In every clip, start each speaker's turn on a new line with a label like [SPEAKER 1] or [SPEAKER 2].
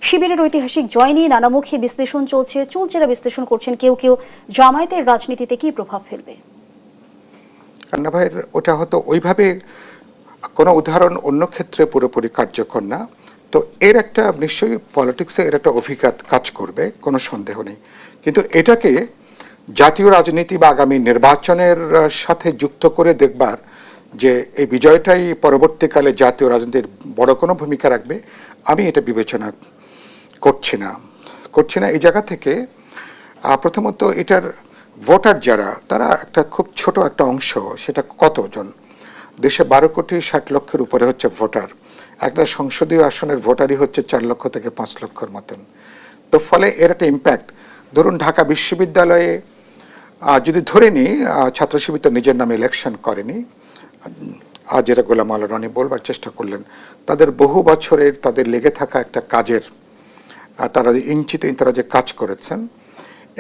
[SPEAKER 1] শিবিরের ঐতিহাসিক জয় নিয়ে নানামুখী বিশ্লেষণ চলছে, চুলচেরা বিশ্লেষণ করছেন কেউ কেউ। জামায়াতের রাজনীতিতে কি প্রভাব ফেলবে?
[SPEAKER 2] কান্না ভাইয়ের ওটা হয়তো ওইভাবে কোনো উদাহরণ অন্য ক্ষেত্রে পুরোপুরি কার্যকর না, তো এর একটা নিশ্চয়ই পলিটিক্সে এর একটা অভিজ্ঞতা কাজ করবে, কোনো সন্দেহ নেই। কিন্তু এটাকে জাতীয় রাজনীতি বা আগামী নির্বাচনের সাথে যুক্ত করে দেখবার যে এই বিজয়টাই পরবর্তীকালে জাতীয় রাজনীতির বড় কোনো ভূমিকা রাখবে, আমি এটা বিবেচনা করছি না। এই জায়গা থেকে প্রথমত এটার ভোটার যারা, তারা একটা খুব ছোট একটা অংশ, সেটা কতজন, দেশে 12,60,00,000 উপরে হচ্ছে ভোটার, একটা সংসদীয় আসনের ভোটারই হচ্ছে 4 লক্ষ থেকে 5 লক্ষর মতন। তো ফলে এর একটা ইম্প্যাক্ট, ধরুন ঢাকা বিশ্ববিদ্যালয়ে যদি ধরে নিই ছাত্র শিবির তো নিজের নামে ইলেকশন করেনি, যেটা গোলাম আলা রনি বলবার চেষ্টা করলেন, তাদের বহু বছরের তাদের লেগে থাকা একটা কাজের, তারা ইঞ্চিতে তারা যে কাজ করেছেন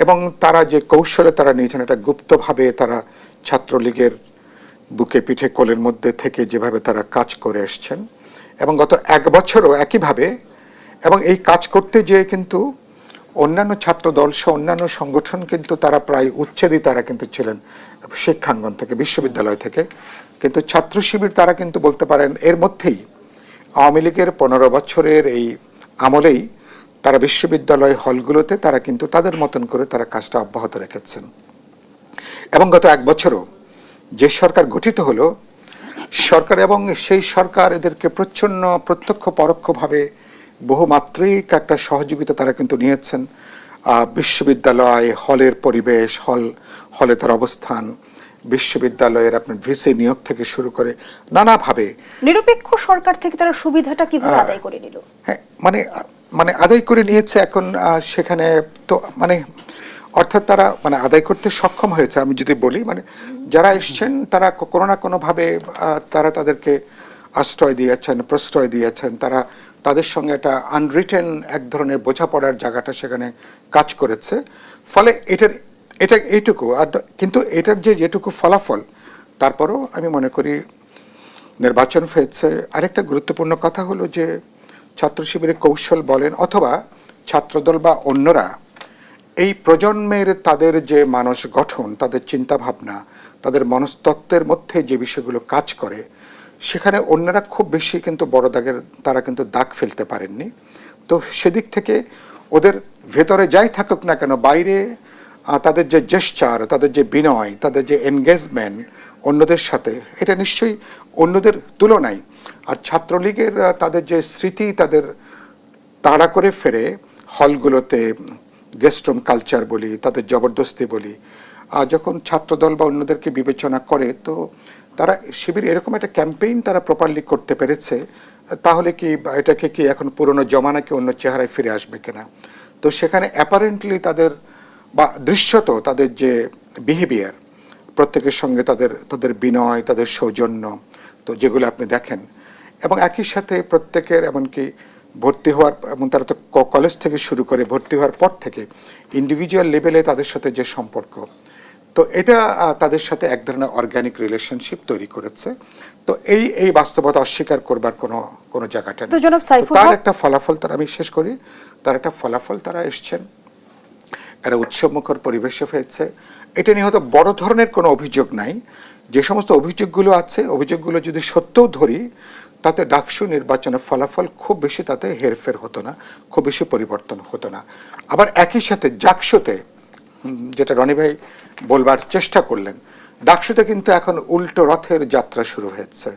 [SPEAKER 2] এবং তারা যে কৌশলে তারা নিয়েছেন, এটা গুপ্তভাবে তারা ছাত্রলীগের বুকে পিঠে কোলের মধ্যে থেকে যেভাবে তারা কাজ করে এসছেন এবং গত 1 বছরও একইভাবে, এবং এই কাজ করতে যেয়ে কিন্তু অন্যান্য ছাত্র দল সহ অন্যান্য সংগঠন কিন্তু তারা প্রায় উচ্ছেদই তারা কিন্তু ছিলেন শিক্ষাঙ্গন থেকে, বিশ্ববিদ্যালয় থেকে। কিন্তু ছাত্র শিবির তারা কিন্তু বলতে পারেন এর মধ্যেই আওয়ামী লীগের 15 বছরের এই আমলেই তারা বিশ্ববিদ্যালয় হলগুলোতে তারা কিন্তু তাদের মতন করে তারা কাজটা অব্যাহত রেখেছেন। এবং গত 1 বছরও যে সরকার গঠিত হলো, সরকার এবং সেই সরকার এদেরকে প্রচ্ছন্ন প্রত্যক্ষ পরোক্ষভাবে বহুমাত্রিক একটা সহযোগিতা তারা কিন্তু নিয়েছেন। বিশ্ববিদ্যালয় হলের পরিবেশ, হলে তার অবস্থান, বিশ্ববিদ্যালয়ের আপনার ভিসি নিয়োগ থেকে শুরু করে নানাভাবে
[SPEAKER 1] নিরপেক্ষ সরকার থেকে তারা সুবিধাটা কিভাবে আদায় করে নিল?
[SPEAKER 2] হ্যাঁ, মানে আদায় করে নিয়েছে। এখন সেখানে তো অর্থাৎ তারা আদায় করতে সক্ষম হয়েছে। আমি যদি বলি যারা এসছেন তারা কোনো না কোনোভাবে তারা তাদেরকে আশ্রয় দিয়েছেন, প্রশ্রয় দিয়েছেন, তারা তাদের সঙ্গে একটা আনরিটেন এক ধরনের বোঝাপড়ার জায়গাটা সেখানে কাজ করেছে। ফলে এটা এইটুকু, কিন্তু এটার যেটুকু ফলাফল, তারপরও আমি মনে করি নির্বাচন হয়েছে। আরেকটা গুরুত্বপূর্ণ কথা হলো যে ছাত্র শিবিরের কৌশল বলেন অথবা ছাত্রদল বা অন্যরা, এই প্রজন্মের তাদের যে মানস গঠন, তাদের চিন্তা ভাবনা, তাদের মনস্তত্ত্বের মধ্যে যে বিষয়গুলো কাজ করে, সেখানে অন্যরা খুব বেশি কিন্তু বড় দাগের তারা কিন্তু দাগ ফেলতে পারেননি। তো সেদিক থেকে ওদের ভেতরে যাই থাকুক না কেন, বাইরে তাদের যে জেস্চার, তাদের যে বিনয়, তাদের যে এনগেজমেন্ট অন্যদের সাথে, এটা নিশ্চয়ই অন্যদের তুলনায়। আর ছাত্রলীগের তাদের যে স্মৃতি, তাদের তাড়া করে ফেরে হলগুলোতে গেস্টরুম কালচার বলি, তাদের জবরদস্তি বলি, যখন ছাত্রদল বা অন্যদেরকে বিবেচনা করে, তো তারা শিবির এরকম একটা ক্যাম্পেইন তারা প্রপারলি করতে পেরেছে। তাহলে কি এটাকে কি এখন পুরনো জমানাকে অন্য চেহারায় ফিরে আসবে কিনা? তো সেখানে অ্যাপারেন্টলি তাদের বা দৃশ্যত তাদের যে বিহেভিয়ার, প্রত্যেকের সঙ্গে তাদের বিনয়, তাদের সৌজন্য, তো যেগুলো আপনি দেখেন, এবং একই সাথে প্রত্যেকের এমনকি ভর্তি হওয়ার, এবং তারা তো কলেজ থেকে শুরু করে ভর্তি হওয়ার পর থেকে ইন্ডিভিজুয়াল লেভেলে তাদের সাথে যে সম্পর্ক, তো এটা তাদের সাথে এক ধরনের অর্গানিক রিলেশনশিপ তৈরি করেছে। তো এই বাস্তবতা অস্বীকার করবার কোনো জায়গাটা নেই। তার একটা ফলাফল তারা, আমি শেষ করি, তার একটা ফলাফল তারা এসছেন, একটা উৎসবমুখর পরিবেশে হয়েছে। এটা নিয়ে হয়তো বড় ধরনের কোনো অভিযোগ নাই। যে সমস্ত অভিযোগগুলো আছে, অভিযোগগুলো যদি সত্যও ধরি, তাতে ডাকসু নির্বাচনের ফলাফল খুব বেশি তাতে হেরফের হতো না, খুব বেশি পরিবর্তন হতো না। আবার একই সাথে জাকসুতে, যেটা রনি ভাই বলবার চেষ্টা করলেন, ডাকসুতে কিন্তু এখন উল্টো রথের যাত্রা শুরু হয়েছে।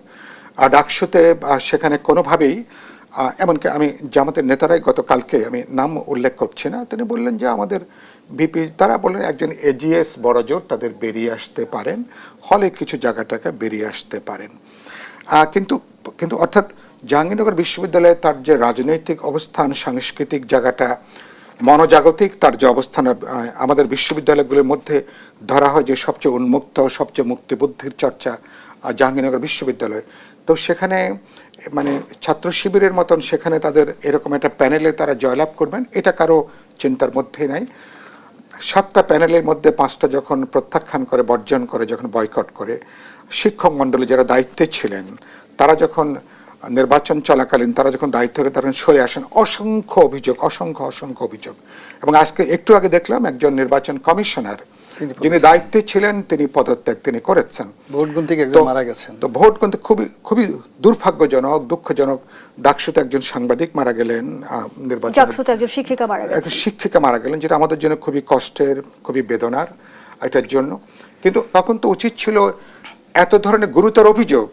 [SPEAKER 2] আর ডাকসুতে সেখানে কোনোভাবেই, এমনকি আমি জামাতের নেতারাই গতকালকে, আমি নাম উল্লেখ করছি না, তিনি বললেন যে আমাদের ভিপি, তারা বললেন একজন এজিএস বড়জোর তাদের বেরিয়ে আসতে পারেন, হলে কিছু জায়গাটাকে বেরিয়ে আসতে পারেন। কিন্তু অর্থাৎ জাহাঙ্গীরনগর বিশ্ববিদ্যালয়ে তার যে রাজনৈতিক অবস্থান, সাংস্কৃতিক জায়গাটা, মনোজাগতিক তার যে অবস্থান, আমাদের বিশ্ববিদ্যালয়গুলোর মধ্যে ধরা হয় যে সবচেয়ে উন্মুক্ত, সবচেয়ে মুক্তিবুদ্ধির চর্চা জাহাঙ্গীরনগর বিশ্ববিদ্যালয়। তো সেখানে ছাত্র শিবিরের মতন সেখানে তাদের এরকম একটা প্যানেলে তারা জয়লাভ করবেন, এটা কারো চিন্তার মধ্যেই নাই। 7টা প্যানেলের মধ্যে 5টা যখন প্রত্যাখ্যান করে, বর্জন করে, যখন বয়কট করে, শিক্ষক মণ্ডলী যারা দায়িত্বে ছিলেন তারা যখন নির্বাচন চলাকালীন তারা যখন দায়িত্ব থেকে তারা সরে আসেন, অসংখ্য অভিযোগ। এবং আজকে একটু আগে দেখলাম একজন নির্বাচন কমিশনার যিনি দায়িত্বে ছিলেন তিনি পদত্যাগ করেছেন।
[SPEAKER 3] ভোট গুনতে একজন মারা গেছেন।
[SPEAKER 2] তো ভোট গুনতে খুবই দুর্ভাগ্যজনক, দুঃখজনক। ডাকসুতে একজন সাংবাদিক মারা গেলেন,
[SPEAKER 1] ডাকসুতে একজন শিক্ষিকা মারা গেলেন, যেটা আমাদের জন্য খুবই কষ্টের, খুবই বেদনার এটার জন্য। কিন্তু তখন তো উচিত ছিল এত ধরনের গুরুতর অভিযোগ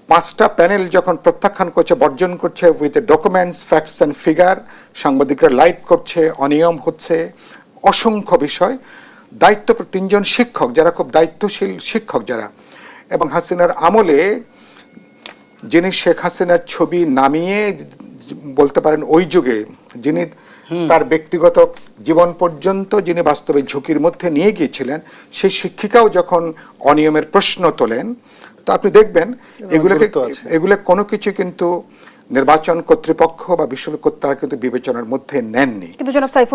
[SPEAKER 1] 5টা প্যানেল যখন প্রত্যাখ্যান করছে, বর্জন করছে with documents, facts and figure, সাংবাদিকরা লাইভ করছে, অনিয়ম হচ্ছে, অসংখ্য বিষয়। 3জন শিক্ষক যারা খুব দায়িত্বশীল শিক্ষক যারা, এবং হাসিনার আমলে যিনি শেখ হাসিনার ছবি নামিয়ে বলতে পারেন ওই যুগে যিনি তার ব্যক্তিগত জীবন পর্যন্ত যিনি বাস্তবে ঝুঁকির মধ্যে নিয়ে গিয়েছিলেন, সেই শিক্ষিকাও যখন অনিয়মের প্রশ্ন তোলেন, তো আপনি দেখবেন এগুলো কোনো কিছু কিন্তু নির্বাচন কর্তৃপক্ষ বা বিশ্ববিদ্যালয় তারা কিন্তু বিবেচনার মধ্যে নেননি। কিন্তু জনাব সাইফুল